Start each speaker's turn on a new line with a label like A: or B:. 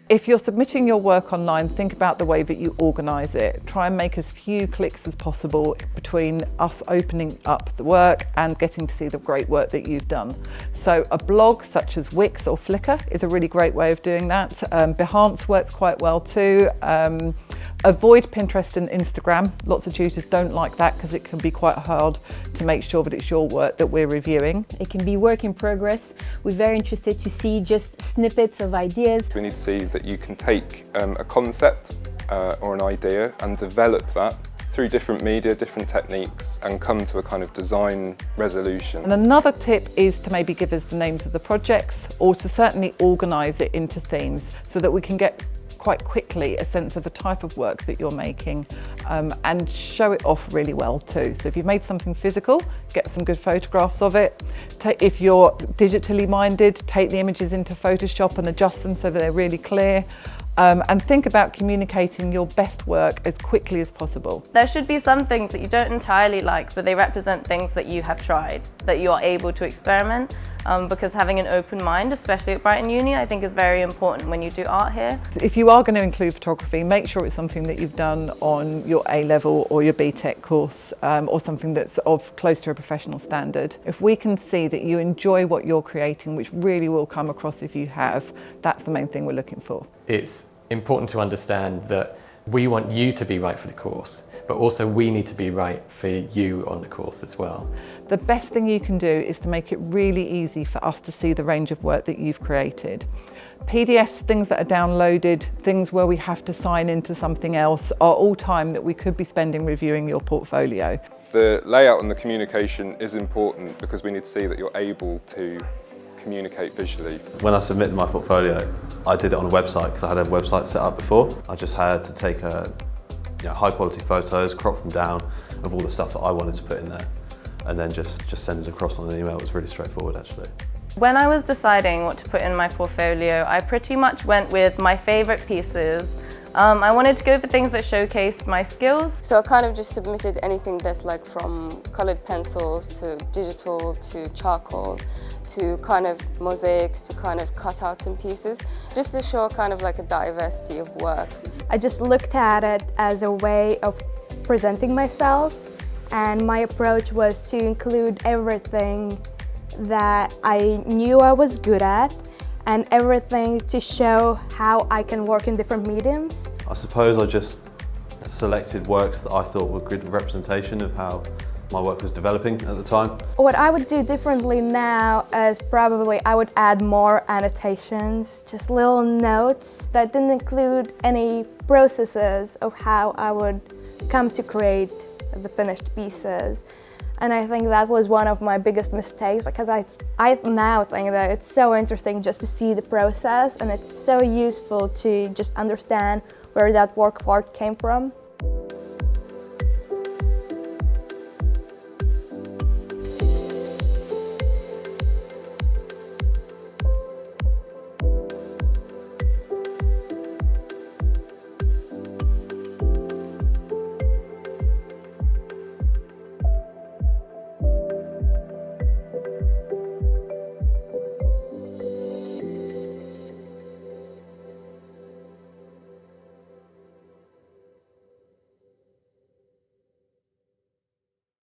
A: If you're submitting your work online, think about the way that you organise it. Try and make as few clicks as possible between us opening up the work and getting to see the great work that you've done. So a blog such as Wix or Flickr is a really great way of doing that. Behance works quite well too. Avoid Pinterest and Instagram. Lots of tutors don't like that because it can be quite hard to make sure that it's your work that we're reviewing.
B: It can be work in progress. We're very interested to see just snippets of ideas.
C: We need to see that you can take a concept or an idea and develop that through different media, different techniques, and come to a kind of design resolution.
A: And another tip is to maybe give us the names of the projects, or to certainly organise it into themes so that we can get quite quickly a sense of the type of work that you're making, and show it off really well too. So if you've made something physical, get some good photographs of it. If you're digitally minded, take the images into Photoshop and adjust them so that they're really clear. And think about communicating your best work as quickly as possible.
D: There should be some things that you don't entirely like, but they represent things that you have tried, that you are able to experiment, because having an open mind, especially at Brighton Uni, I think is very important when you do art here.
A: If you are going to include photography, make sure it's something that you've done on your A-level or your BTEC course, or something that's of close to a professional standard. If we can see that you enjoy what you're creating, which really will come across if you have, that's the main thing we're looking for.
E: It's important to understand that we want you to be right for the course, but also we need to be right for you on the course as well.
A: The best thing you can do is to make it really easy for us to see the range of work that you've created. PDFs, things that are downloaded, things where we have to sign into something else, are all time that we could be spending reviewing your portfolio.
C: The layout and the communication is important because we need to see that you're able to communicate visually.
F: When I submitted my portfolio, I did it on a website because I had a website set up before. I just had to take high quality photos, crop them down of all the stuff that I wanted to put in there, and then just send it across on an email. It was really straightforward actually.
D: When I was deciding what to put in my portfolio, I pretty much went with my favourite pieces. I wanted to go for things that showcased my skills.
G: So I kind of just submitted anything that's like from coloured pencils to digital to charcoal to kind of mosaics to kind of cutouts and pieces, just to show kind of like a diversity of work.
H: I just looked at it as a way of presenting myself, and my approach was to include everything that I knew I was good at and everything to show how I can work in different mediums.
F: I suppose I just selected works that I thought were good representation of how my work was developing at the time.
H: What I would do differently now is probably I would add more annotations, just little notes that didn't include any processes of how I would come to create the finished pieces. And I think that was one of my biggest mistakes, because I now think that it's so interesting just to see the process, and it's so useful to just understand where that work of art came from.